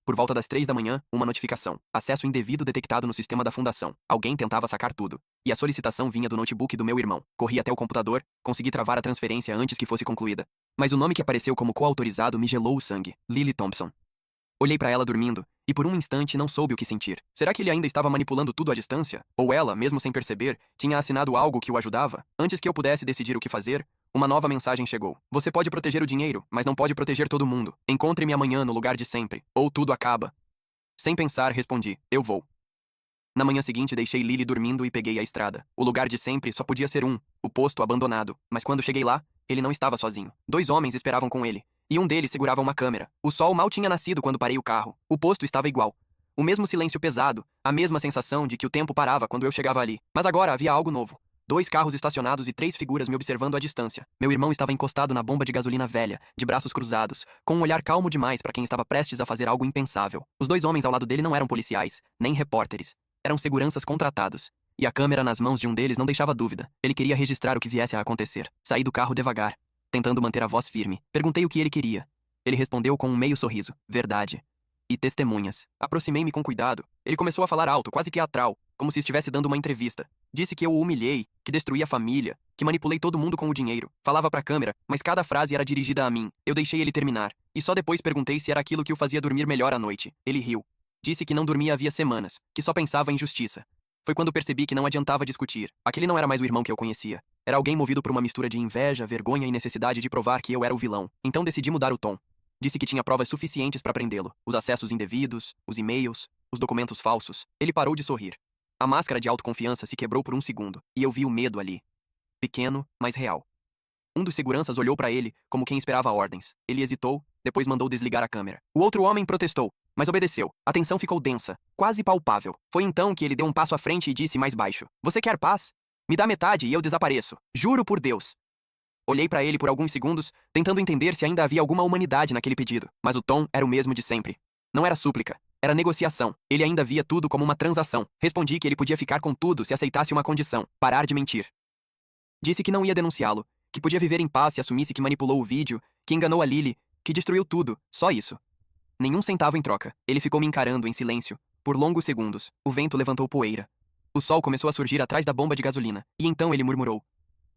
Por volta das 3 da manhã, uma notificação. Acesso indevido detectado no sistema da fundação. Alguém tentava sacar tudo. E a solicitação vinha do notebook do meu irmão. Corri até o computador, consegui travar a transferência antes que fosse concluída. Mas o nome que apareceu como coautorizado me gelou o sangue. Lily Thompson. Olhei para ela dormindo, e por um instante não soube o que sentir. Será que ele ainda estava manipulando tudo à distância? Ou ela, mesmo sem perceber, tinha assinado algo que o ajudava? Antes que eu pudesse decidir o que fazer, uma nova mensagem chegou. Você pode proteger o dinheiro, mas não pode proteger todo mundo. Encontre-me amanhã no lugar de sempre, ou tudo acaba. Sem pensar, respondi, eu vou. Na manhã seguinte, deixei Lily dormindo e peguei a estrada. O lugar de sempre só podia ser um, o posto abandonado. Mas quando cheguei lá, ele não estava sozinho. 2 homens esperavam com ele, e um deles segurava uma câmera. O sol mal tinha nascido quando parei o carro. O posto estava igual. O mesmo silêncio pesado, a mesma sensação de que o tempo parava quando eu chegava ali. Mas agora havia algo novo. 2 carros estacionados e 3 figuras me observando à distância. Meu irmão estava encostado na bomba de gasolina velha, de braços cruzados, com um olhar calmo demais para quem estava prestes a fazer algo impensável. Os 2 homens ao lado dele não eram policiais, nem repórteres. Eram seguranças contratados. E a câmera nas mãos de um deles não deixava dúvida. Ele queria registrar o que viesse a acontecer. Saí do carro devagar, tentando manter a voz firme. Perguntei o que ele queria. Ele respondeu com um meio sorriso. Verdade. E testemunhas. Aproximei-me com cuidado. Ele começou a falar alto, quase teatral, como se estivesse dando uma entrevista. Disse que eu o humilhei, que destruí a família, que manipulei todo mundo com o dinheiro. Falava pra câmera, mas cada frase era dirigida a mim. Eu deixei ele terminar. E só depois perguntei se era aquilo que o fazia dormir melhor à noite. Ele riu. Disse que não dormia havia semanas, que só pensava em justiça. Foi quando percebi que não adiantava discutir. Aquele não era mais o irmão que eu conhecia. Era alguém movido por uma mistura de inveja, vergonha e necessidade de provar que eu era o vilão. Então decidi mudar o tom. Disse que tinha provas suficientes para prendê-lo. Os acessos indevidos, os e-mails, os documentos falsos. Ele parou de sorrir. A máscara de autoconfiança se quebrou por um segundo, e eu vi o medo ali. Pequeno, mas real. Um dos seguranças olhou para ele, como quem esperava ordens. Ele hesitou, depois mandou desligar a câmera. O outro homem protestou, mas obedeceu. A tensão ficou densa, quase palpável. Foi então que ele deu um passo à frente e disse mais baixo: "Você quer paz? Me dá metade e eu desapareço. Juro por Deus." Olhei para ele por alguns segundos, tentando entender se ainda havia alguma humanidade naquele pedido, mas o tom era o mesmo de sempre. Não era súplica, era negociação. Ele ainda via tudo como uma transação. Respondi que ele podia ficar com tudo se aceitasse uma condição: parar de mentir. Disse que não ia denunciá-lo, que podia viver em paz se assumisse que manipulou o vídeo, que enganou a Lily, que destruiu tudo, só isso. Nenhum centavo em troca. Ele ficou me encarando em silêncio, por longos segundos. O vento levantou poeira. O sol começou a surgir atrás da bomba de gasolina, e então ele murmurou: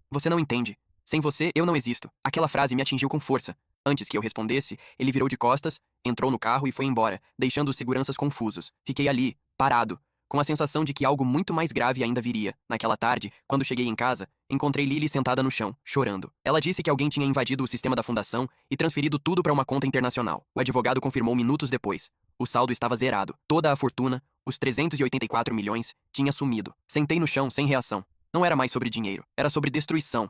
"Você não entende. Sem você, eu não existo." Aquela frase me atingiu com força. Antes que eu respondesse, ele virou de costas, entrou no carro e foi embora, deixando os seguranças confusos. Fiquei ali, parado, com a sensação de que algo muito mais grave ainda viria. Naquela tarde, quando cheguei em casa, encontrei Lily sentada no chão, chorando. Ela disse que alguém tinha invadido o sistema da fundação e transferido tudo para uma conta internacional. O advogado confirmou minutos depois. O saldo estava zerado. Toda a fortuna, os 384 milhões, tinha sumido. Sentei no chão, sem reação. Não era mais sobre dinheiro, era sobre destruição.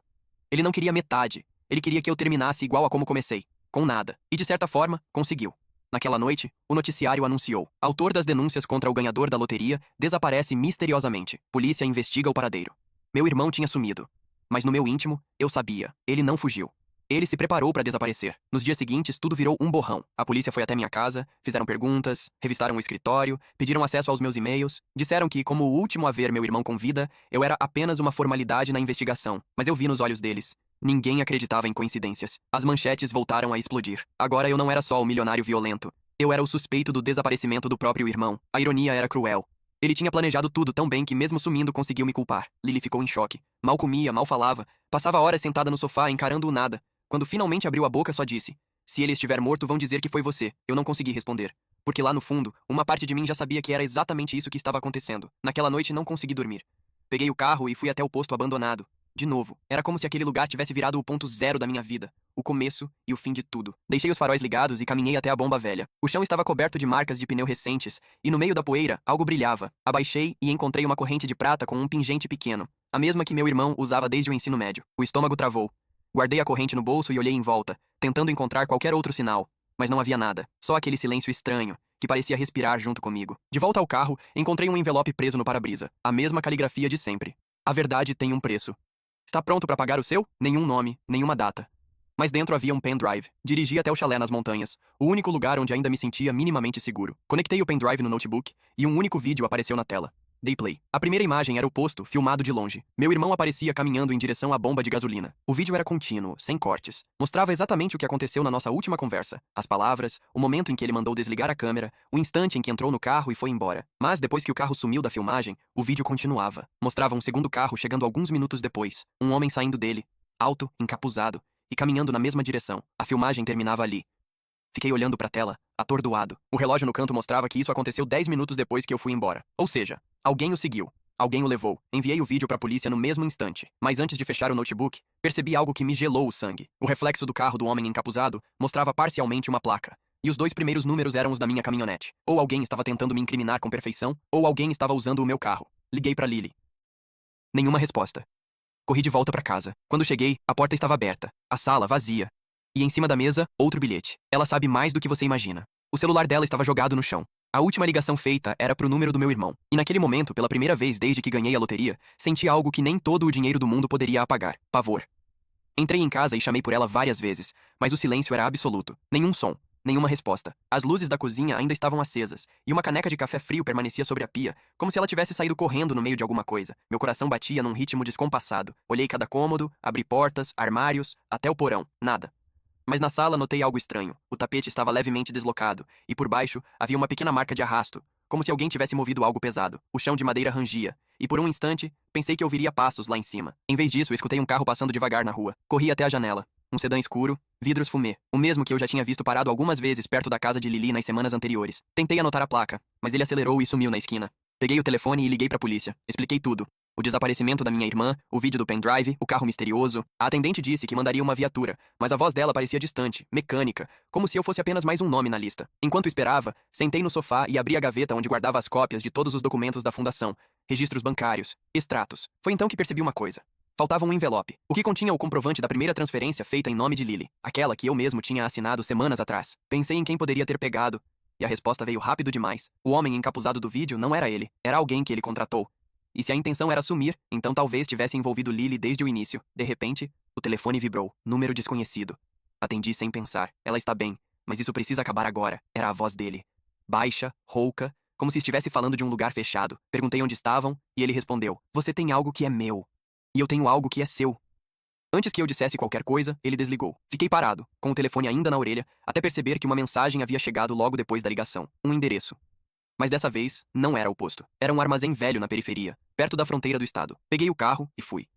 Ele não queria metade. Ele queria que eu terminasse igual a como comecei, com nada. E de certa forma, conseguiu. Naquela noite, o noticiário anunciou: autor das denúncias contra o ganhador da loteria desaparece misteriosamente. Polícia investiga o paradeiro. Meu irmão tinha sumido. Mas no meu íntimo, eu sabia. Ele não fugiu. Ele se preparou para desaparecer. Nos dias seguintes, tudo virou um borrão. A polícia foi até minha casa, fizeram perguntas, revistaram o escritório, pediram acesso aos meus e-mails, disseram que, como o último a ver meu irmão com vida, eu era apenas uma formalidade na investigação. Mas eu vi nos olhos deles. Ninguém acreditava em coincidências. As manchetes voltaram a explodir. Agora eu não era só o milionário violento. Eu era o suspeito do desaparecimento do próprio irmão. A ironia era cruel. Ele tinha planejado tudo tão bem que mesmo sumindo conseguiu me culpar. Lily ficou em choque. Mal comia, mal falava. Passava horas sentada no sofá encarando o nada. Quando finalmente abriu a boca, só disse: "Se ele estiver morto, vão dizer que foi você." Eu não consegui responder. Porque lá no fundo, uma parte de mim já sabia que era exatamente isso que estava acontecendo. Naquela noite não consegui dormir. Peguei o carro e fui até o posto abandonado. De novo, era como se aquele lugar tivesse virado o ponto zero da minha vida. O começo e o fim de tudo. Deixei os faróis ligados e caminhei até a bomba velha. O chão estava coberto de marcas de pneu recentes, e no meio da poeira, algo brilhava. Abaixei e encontrei uma corrente de prata com um pingente pequeno. A mesma que meu irmão usava desde o ensino médio. O estômago travou. Guardei a corrente no bolso e olhei em volta, tentando encontrar qualquer outro sinal. Mas não havia nada. Só aquele silêncio estranho, que parecia respirar junto comigo. De volta ao carro, encontrei um envelope preso no para-brisa. A mesma caligrafia de sempre. A verdade tem um preço. Está pronto para pagar o seu? Nenhum nome, nenhuma data. Mas dentro havia um pendrive. Dirigi até o chalé nas montanhas, o único lugar onde ainda me sentia minimamente seguro. Conectei o pendrive no notebook e um único vídeo apareceu na tela. Dei play. A primeira imagem era o posto, filmado de longe. Meu irmão aparecia caminhando em direção à bomba de gasolina. O vídeo era contínuo, sem cortes. Mostrava exatamente o que aconteceu na nossa última conversa. As palavras, o momento em que ele mandou desligar a câmera, o instante em que entrou no carro e foi embora. Mas depois que o carro sumiu da filmagem, o vídeo continuava. Mostrava um segundo carro chegando alguns minutos depois. Um homem saindo dele, alto, encapuzado, e caminhando na mesma direção. A filmagem terminava ali. Fiquei olhando para a tela, atordoado. O relógio no canto mostrava que isso aconteceu 10 minutos depois que eu fui embora. Ou seja, alguém o seguiu. Alguém o levou. Enviei o vídeo para a polícia no mesmo instante. Mas antes de fechar o notebook, percebi algo que me gelou o sangue. O reflexo do carro do homem encapuzado mostrava parcialmente uma placa. E os dois primeiros números eram os da minha caminhonete. Ou alguém estava tentando me incriminar com perfeição, ou alguém estava usando o meu carro. Liguei para Lily. Nenhuma resposta. Corri de volta para casa. Quando cheguei, a porta estava aberta. A sala vazia. E em cima da mesa, outro bilhete. Ela sabe mais do que você imagina. O celular dela estava jogado no chão. A última ligação feita era pro número do meu irmão. E naquele momento, pela primeira vez desde que ganhei a loteria, senti algo que nem todo o dinheiro do mundo poderia apagar. Pavor. Entrei em casa e chamei por ela várias vezes, mas o silêncio era absoluto. Nenhum som. Nenhuma resposta. As luzes da cozinha ainda estavam acesas, e uma caneca de café frio permanecia sobre a pia, como se ela tivesse saído correndo no meio de alguma coisa. Meu coração batia num ritmo descompassado. Olhei cada cômodo, abri portas, armários, até o porão. Nada. Mas na sala notei algo estranho. O tapete estava levemente deslocado, e por baixo havia uma pequena marca de arrasto, como se alguém tivesse movido algo pesado. O chão de madeira rangia, e por um instante, pensei que ouviria passos lá em cima. Em vez disso, escutei um carro passando devagar na rua. Corri até a janela. Um sedã escuro, vidros fumê, o mesmo que eu já tinha visto parado algumas vezes perto da casa de Lily nas semanas anteriores. Tentei anotar a placa, mas ele acelerou e sumiu na esquina. Peguei o telefone e liguei pra polícia. Expliquei tudo. O desaparecimento da minha irmã, o vídeo do pendrive, o carro misterioso. A atendente disse que mandaria uma viatura, mas a voz dela parecia distante, mecânica, como se eu fosse apenas mais um nome na lista. Enquanto esperava, sentei no sofá e abri a gaveta onde guardava as cópias de todos os documentos da fundação, registros bancários, extratos. Foi então que percebi uma coisa. Faltava um envelope, o que continha o comprovante da primeira transferência feita em nome de Lily, aquela que eu mesmo tinha assinado semanas atrás. Pensei em quem poderia ter pegado, e a resposta veio rápido demais. O homem encapuzado do vídeo não era ele, era alguém que ele contratou. E se a intenção era sumir, então talvez tivesse envolvido Lily desde o início. De repente, o telefone vibrou. Número desconhecido. Atendi sem pensar. Ela está bem, mas isso precisa acabar agora. Era a voz dele. Baixa, rouca, como se estivesse falando de um lugar fechado. Perguntei onde estavam, e ele respondeu: "Você tem algo que é meu. E eu tenho algo que é seu." Antes que eu dissesse qualquer coisa, ele desligou. Fiquei parado, com o telefone ainda na orelha, até perceber que uma mensagem havia chegado logo depois da ligação. Um endereço. Mas dessa vez, não era o posto. Era um armazém velho na periferia, perto da fronteira do estado. Peguei o carro e fui.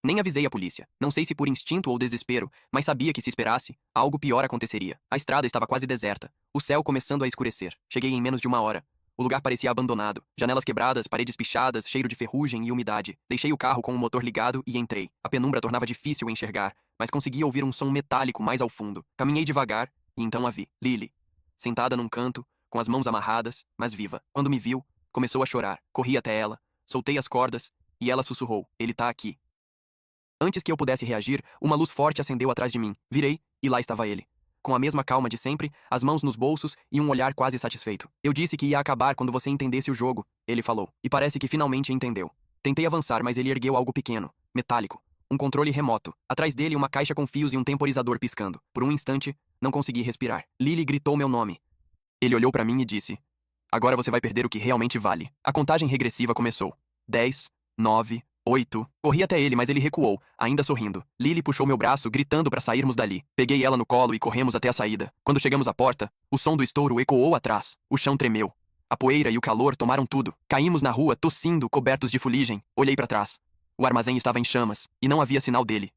Nem avisei a polícia. Não sei se por instinto ou desespero, mas sabia que se esperasse, algo pior aconteceria. A estrada estava quase deserta, o céu começando a escurecer. Cheguei em menos de uma hora. O lugar parecia abandonado. Janelas quebradas, paredes pichadas, cheiro de ferrugem e umidade. Deixei o carro com o motor ligado e entrei. A penumbra tornava difícil enxergar, mas conseguia ouvir um som metálico mais ao fundo. Caminhei devagar e então a vi. Lily. Sentada num canto, com as mãos amarradas, mas viva. Quando me viu, começou a chorar. Corri até ela, soltei as cordas e ela sussurrou: "Ele tá aqui." Antes que eu pudesse reagir, uma luz forte acendeu atrás de mim. Virei e lá estava ele. Com a mesma calma de sempre, as mãos nos bolsos e um olhar quase satisfeito. "Eu disse que ia acabar quando você entendesse o jogo", ele falou, e parece que finalmente entendeu. Tentei avançar, mas ele ergueu algo pequeno, metálico, um controle remoto. Atrás dele, uma caixa com fios e um temporizador piscando. Por um instante, não consegui respirar. Lily gritou meu nome. Ele olhou para mim e disse: "Agora você vai perder o que realmente vale." A contagem regressiva começou. 10, 9, 8. Corri até ele, mas ele recuou, ainda sorrindo. Lily puxou meu braço, gritando para sairmos dali. Peguei ela no colo e corremos até a saída. Quando chegamos à porta, o som do estouro ecoou atrás. O chão tremeu. A poeira e o calor tomaram tudo. Caímos na rua, tossindo, cobertos de fuligem. Olhei para trás. O armazém estava em chamas, e não havia sinal dele.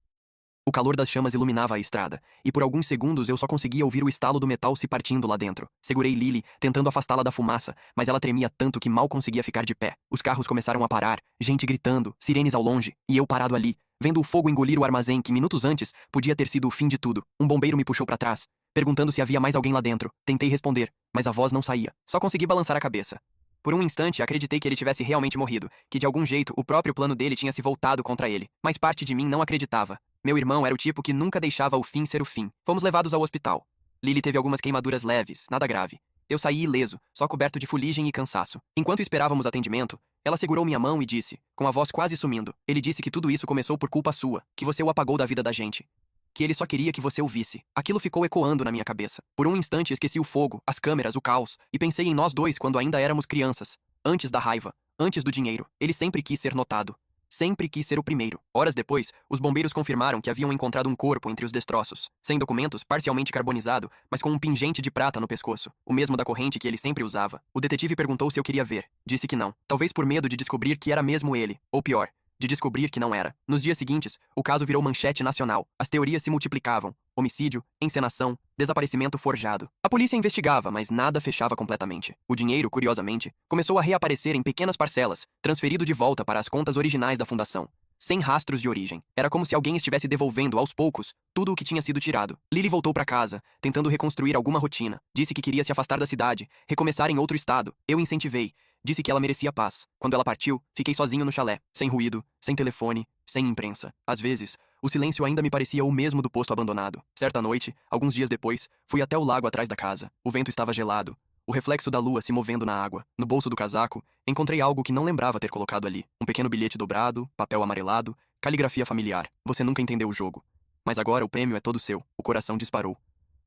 O calor das chamas iluminava a estrada, e por alguns segundos eu só conseguia ouvir o estalo do metal se partindo lá dentro. Segurei Lily, tentando afastá-la da fumaça, mas ela tremia tanto que mal conseguia ficar de pé. Os carros começaram a parar, gente gritando, sirenes ao longe, e eu parado ali, vendo o fogo engolir o armazém que minutos antes podia ter sido o fim de tudo. Um bombeiro me puxou para trás, perguntando se havia mais alguém lá dentro. Tentei responder, mas a voz não saía. Só consegui balançar a cabeça. Por um instante, acreditei que ele tivesse realmente morrido, que de algum jeito o próprio plano dele tinha se voltado contra ele. Mas parte de mim não acreditava. Meu irmão era o tipo que nunca deixava o fim ser o fim. Fomos levados ao hospital. Lily teve algumas queimaduras leves, nada grave. Eu saí ileso, só coberto de fuligem e cansaço. Enquanto esperávamos atendimento, ela segurou minha mão e disse, com a voz quase sumindo: "Ele disse que tudo isso começou por culpa sua, que você o apagou da vida da gente. Que ele só queria que você o visse." Aquilo ficou ecoando na minha cabeça. Por um instante esqueci o fogo, as câmeras, o caos, e pensei em nós dois quando ainda éramos crianças. Antes da raiva, antes do dinheiro, ele sempre quis ser notado. Sempre quis ser o primeiro. Horas depois, os bombeiros confirmaram que haviam encontrado um corpo entre os destroços. Sem documentos, parcialmente carbonizado, mas com um pingente de prata no pescoço. O mesmo da corrente que ele sempre usava. O detetive perguntou se eu queria ver. Disse que não. Talvez por medo de descobrir que era mesmo ele. Ou pior, de descobrir que não era. Nos dias seguintes, o caso virou manchete nacional. As teorias se multiplicavam. Homicídio, encenação, desaparecimento forjado. A polícia investigava, mas nada fechava completamente. O dinheiro, curiosamente, começou a reaparecer em pequenas parcelas, transferido de volta para as contas originais da fundação. Sem rastros de origem. Era como se alguém estivesse devolvendo, aos poucos, tudo o que tinha sido tirado. Lily voltou para casa, tentando reconstruir alguma rotina. Disse que queria se afastar da cidade, recomeçar em outro estado. Eu incentivei. Disse que ela merecia paz. Quando ela partiu, fiquei sozinho no chalé, sem ruído, sem telefone, sem imprensa. Às vezes, o silêncio ainda me parecia o mesmo do posto abandonado. Certa noite, alguns dias depois, fui até o lago atrás da casa. O vento estava gelado, o reflexo da lua se movendo na água. No bolso do casaco, encontrei algo que não lembrava ter colocado ali. Um pequeno bilhete dobrado, papel amarelado, caligrafia familiar. "Você nunca entendeu o jogo. Mas agora o prêmio é todo seu." O coração disparou.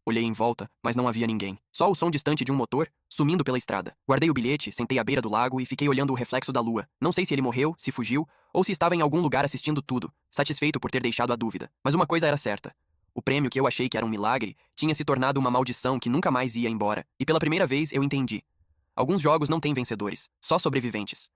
Olhei em volta, mas não havia ninguém. Só o som distante de um motor, sumindo pela estrada. Guardei o bilhete, sentei à beira do lago e fiquei olhando o reflexo da lua. Não sei se ele morreu, se fugiu, ou se estava em algum lugar assistindo tudo, satisfeito por ter deixado a dúvida. Mas uma coisa era certa. O prêmio que eu achei que era um milagre tinha se tornado uma maldição que nunca mais ia embora. E pela primeira vez eu entendi. Alguns jogos não têm vencedores, só sobreviventes.